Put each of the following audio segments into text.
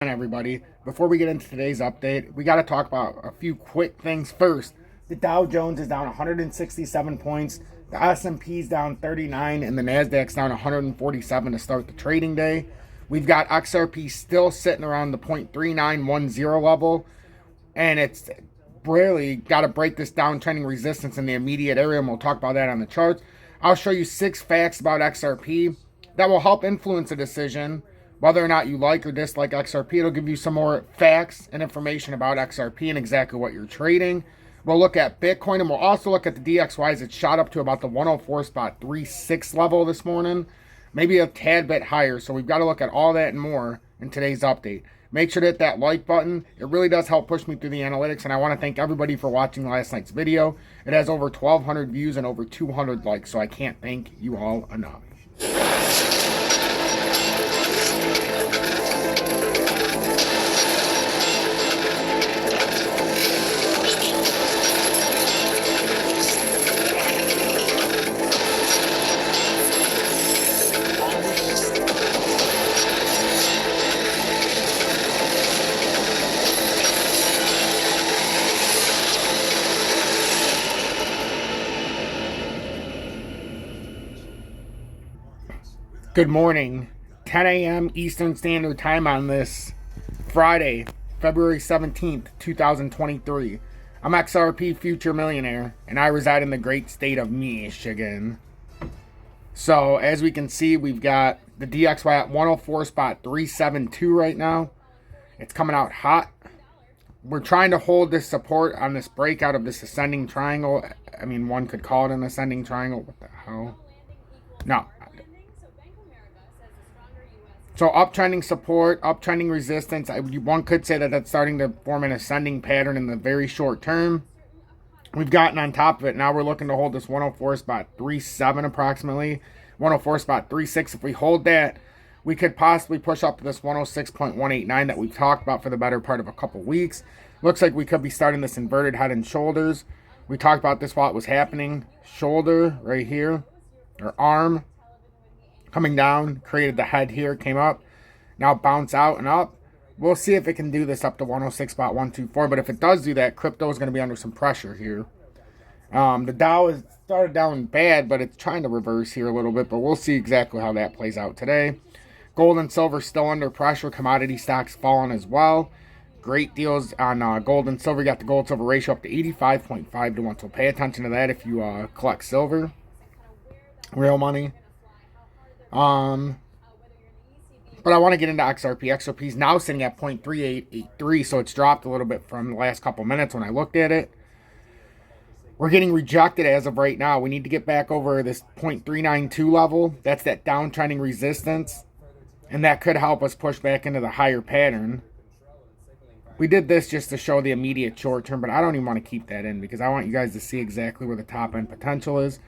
Everybody, before we get into today's update, we got to talk about a few quick things first. The Dow Jones is down 167 points, the S&P is down 39, and the Nasdaq's down 147 to start the trading day. We've got XRP still sitting around the 0.3910 level, and it's barely got to break this downtrending resistance in the immediate area, and we'll talk about that on the charts. I'll show you 6 facts about XRP that will help influence a decision whether or not you like or dislike XRP. It'll give you some more facts and information about XRP and exactly what you're trading. We'll look at Bitcoin, and we'll also look at the DXYs. It shot up to about the 104.36 level this morning, maybe a tad bit higher. So we've got to look at all that and more in today's update. Make sure to hit that like button. It really does help push me through the analytics, and I want to thank everybody for watching last night's video. It has over 1,200 views and over 200 likes, so I can't thank you all enough. Good morning, 10 a.m. Eastern Standard Time on this Friday, February 17th, 2023. I'm XRP Future Millionaire, and I reside in the great state of Michigan. So, as we can see, we've got the DXY at 104.372 right now. It's coming out hot. We're trying to hold this support on this breakout of this ascending triangle. I mean, one could call it an ascending triangle. What the hell? No. So uptrending support, uptrending resistance. One could say that that's starting to form an ascending pattern in the very short term. We've gotten on top of it. Now we're looking to hold this 104.37 approximately. 104.36. If we hold that, we could possibly push up to this 106.189 that we've talked about for the better part of a couple weeks. Looks like we could be starting this inverted head and shoulders. We talked about this while it was happening. Shoulder right here, or arm. Coming down, created the head here, came up, now bounce out and up. We'll see if it can do this up to 106.124, but if it does do that, crypto is going to be under some pressure here. The Dow has started down bad, but it's trying to reverse here a little bit, but we'll see exactly how that plays out today. Gold and silver still under pressure. Commodity stocks falling as well. Great deals on gold and silver. You got the gold-silver ratio up to 85.5 to 1, so pay attention to that if you collect silver. Real money. But I want to get into XRP. XRP is now sitting at 0.3883, so it's dropped a little bit from the last couple minutes when I looked at it. We're getting rejected as of right now. We need to get back over this 0.392 level. That's that downtrending resistance, and that could help us push back into the higher pattern. We did this just to show the immediate short term, but I don't even want to keep that in because I want you guys to see exactly where the top end potential is.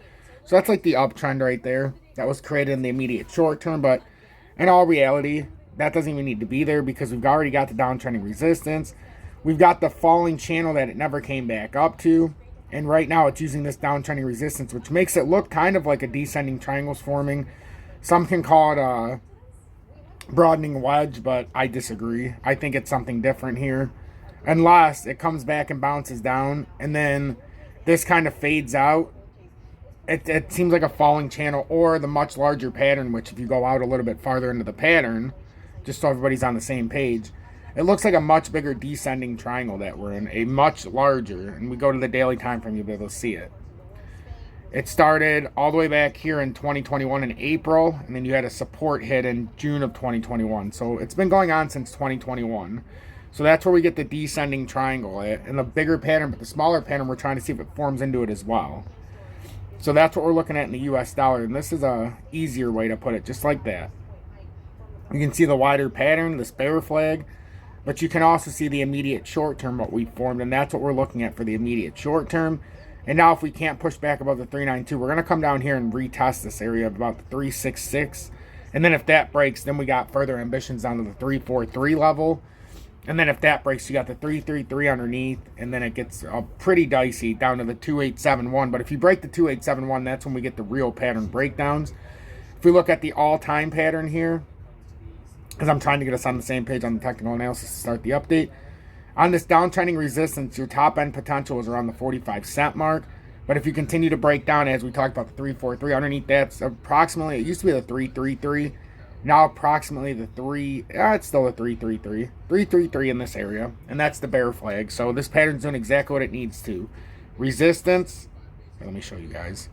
So that's like the uptrend right there. That was created in the immediate short term, but in all reality, that doesn't even need to be there because we've already got the downtrending resistance. We've got the falling channel that it never came back up to, and right now it's using this downtrending resistance, which makes it look kind of like a descending triangle's forming. Some can call it a broadening wedge, but I disagree. I think it's something different here, unless it comes back and bounces down, and then this kind of fades out. It seems like a falling channel or the much larger pattern, which if you go out a little bit farther into the pattern, just so everybody's on the same page, it looks like a much bigger descending triangle that we're in, a much larger, and we go to the daily time frame, you'll be able to see it. It started all the way back here in 2021 in April, and then you had a support hit in June of 2021. So it's been going on since 2021. So that's where we get the descending triangle at, and the bigger pattern, but the smaller pattern, we're trying to see if it forms into it as well. So that's what we're looking at in the US dollar, and this is a easier way to put it, just like that. You can see the wider pattern, the bear flag, but you can also see the immediate short term, what we formed, and that's what we're looking at for the immediate short term. And now if we can't push back above the 392, we're going to come down here and retest this area of about the 366. And then if that breaks, then we got further ambitions down to the 343 level. And then if that breaks, you got the 333 underneath, and then it gets pretty dicey down to the 2871. But if you break the 2871, that's when we get the real pattern breakdowns. If we look at the all-time pattern here, because I'm trying to get us on the same page on the technical analysis to start the update. On this downtrending resistance, your top end potential is around the 45-cent mark. But if you continue to break down, as we talked about the 343, underneath that's approximately, it used to be the 333. Now approximately the it's still a 333. 333 in this area. And that's the bear flag. So this pattern's doing exactly what it needs to. Resistance. Here, let me show you guys.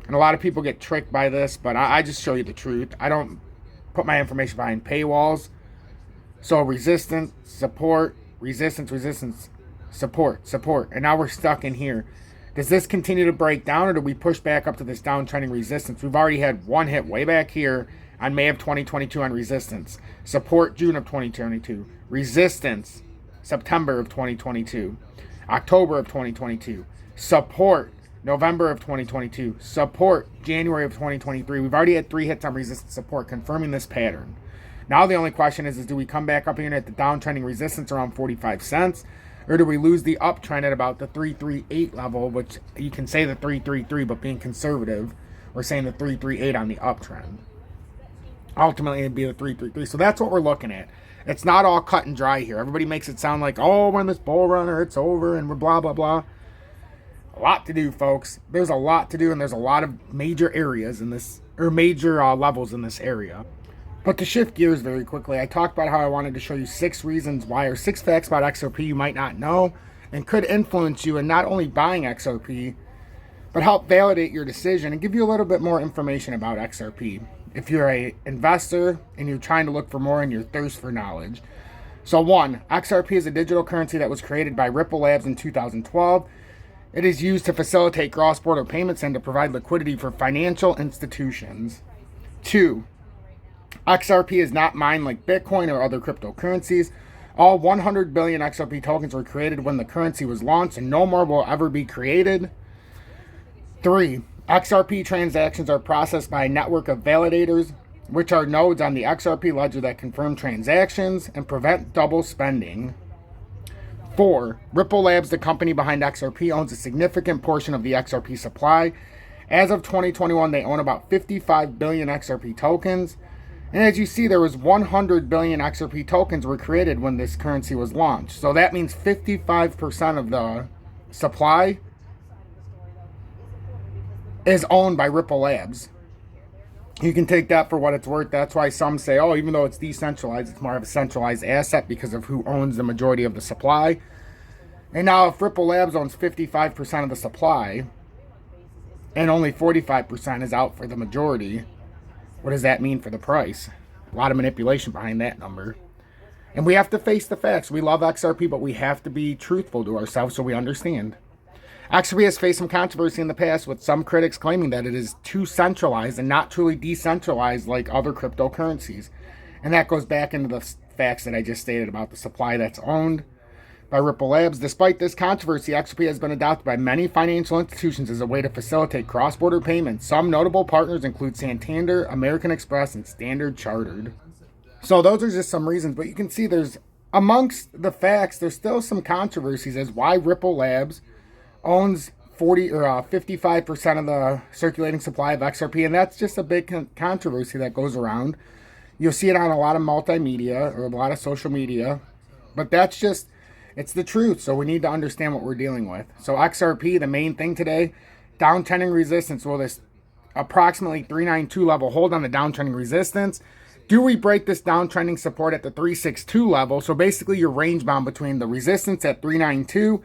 And a lot of people get tricked by this, but I just show you the truth. I don't put my information behind paywalls. So resistance, support, resistance, resistance, support, support. And now we're stuck in here. Does this continue to break down, or do we push back up to this downtrending resistance? We've already had one hit way back here on May of 2022 on resistance. Support June of 2022. Resistance September of 2022. October of 2022. Support November of 2022. Support January of 2023. We've already had 3 hits on resistance support, confirming this pattern. Now the only question is do we come back up here at the downtrending resistance around 45 cents? Or do we lose the uptrend at about the 338 level, which you can say the 333, but being conservative, we're saying the 338 on the uptrend. Ultimately, it'd be the 333. So that's what we're looking at. It's not all cut and dry here. Everybody makes it sound like, oh, when this bull runner, it's over, and we're blah, blah, blah. A lot to do, folks. There's a lot to do, and there's a lot of major areas in this, or major levels in this area. But to shift gears very quickly, I talked about how I wanted to show you 6 reasons why, or 6 facts about XRP you might not know and could influence you in not only buying XRP, but help validate your decision and give you a little bit more information about XRP if you're an investor and you're trying to look for more and you're thirst for knowledge. So 1, XRP is a digital currency that was created by Ripple Labs in 2012. It is used to facilitate cross-border payments and to provide liquidity for financial institutions. 2, XRP is not mined like Bitcoin or other cryptocurrencies. All 100 billion XRP tokens were created when the currency was launched, and no more will ever be created. 3, XRP transactions are processed by a network of validators, which are nodes on the XRP ledger that confirm transactions and prevent double spending. 4, Ripple Labs, the company behind XRP, owns a significant portion of the XRP supply. As of 2021, they own about 55 billion XRP tokens. And as you see, there was 100 billion XRP tokens were created when this currency was launched. So that means 55% of the supply is owned by Ripple Labs. You can take that for what it's worth. That's why some say, oh, even though it's decentralized, it's more of a centralized asset because of who owns the majority of the supply. And now if Ripple Labs owns 55% of the supply and only 45% is out for the majority, what does that mean for the price? A lot of manipulation behind that number. And we have to face the facts. We love XRP, but we have to be truthful to ourselves so we understand. XRP has faced some controversy in the past, with some critics claiming that it is too centralized and not truly decentralized like other cryptocurrencies. And that goes back into the facts that I just stated about the supply that's owned by Ripple Labs. Despite this controversy, XRP has been adopted by many financial institutions as a way to facilitate cross-border payments. Some notable partners include Santander, American Express, and Standard Chartered. So those are just some reasons, but you can see there's, amongst the facts, there's still some controversies as why Ripple Labs owns 55% of the circulating supply of XRP, and that's just a big controversy that goes around. You'll see it on a lot of multimedia or a lot of social media, but that's just, it's the truth, so we need to understand what we're dealing with. So XRP, the main thing today, downtrending resistance. Will this approximately 392 level hold on the downtrending resistance? Do we break this downtrending support at the 362 level? So basically you're range bound between the resistance at 392.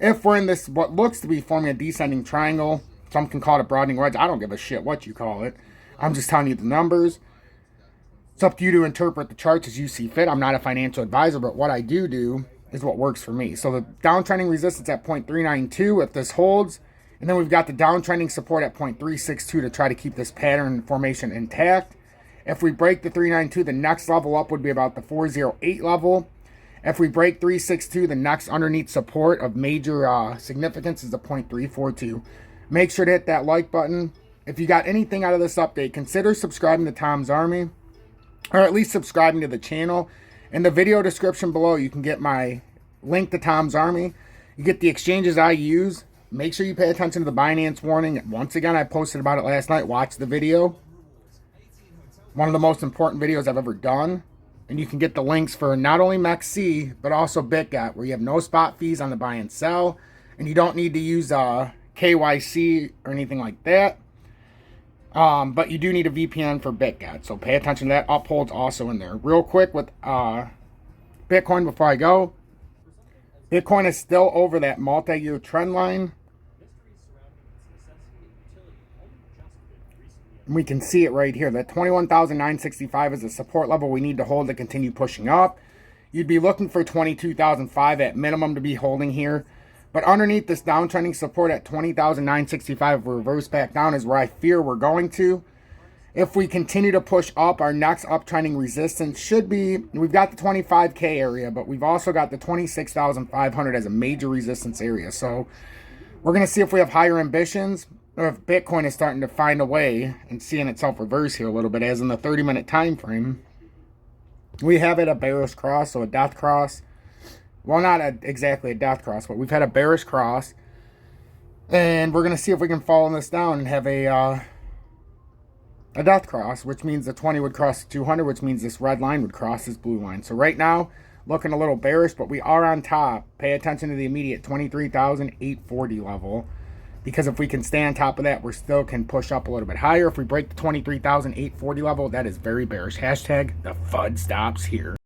If we're in this, what looks to be forming a descending triangle, some can call it a broadening wedge. I don't give a shit what you call it. I'm just telling you the numbers. It's up to you to interpret the charts as you see fit. I'm not a financial advisor, but what I do is what works for me. So the downtrending resistance at 0.392, if this holds, and then we've got the downtrending support at 0.362 to try to keep this pattern formation intact. If we break the 392, the next level up would be about the 408 level. If we break 362, the next underneath support of major significance is the 0.342. Make sure to hit that like button. If you got anything out of this update, consider subscribing to Tom's Army, or at least subscribing to the channel. In the video description below, you can get my link to Tom's Army. You get the exchanges I use. Make sure you pay attention to the Binance warning. Once again, I posted about it last night. Watch the video. One of the most important videos I've ever done. And you can get the links for not only MEXC, but also BITGET, where you have no spot fees on the buy and sell. And you don't need to use KYC or anything like that. But you do need a VPN for BITGET. So pay attention to that. UPHOLD's also in there. Real quick with Bitcoin before I go. Bitcoin is still over that multi-year trend line. And we can see it right here. That 21,965 is a support level we need to hold to continue pushing up. You'd be looking for 22,005 at minimum to be holding here. But underneath this downtrending support at 20,965 reverse back down is where I fear we're going to. If we continue to push up, our next uptrending resistance should be, we've got the 25K area, but we've also got the 26,500 as a major resistance area. So we're going to see if we have higher ambitions, or if Bitcoin is starting to find a way and seeing itself reverse here a little bit, as in the 30-minute time frame. We have it a bearish cross, so a death cross. Well, not exactly a death cross, but we've had a bearish cross. And we're going to see if we can follow this down and have a death cross, which means the 20 would cross the 200, which means this red line would cross this blue line. So right now, looking a little bearish, but we are on top. Pay attention to the immediate 23,840 level, because if we can stay on top of that, we still can push up a little bit higher. If we break the 23,840 level, that is very bearish. Hashtag the FUD stops here.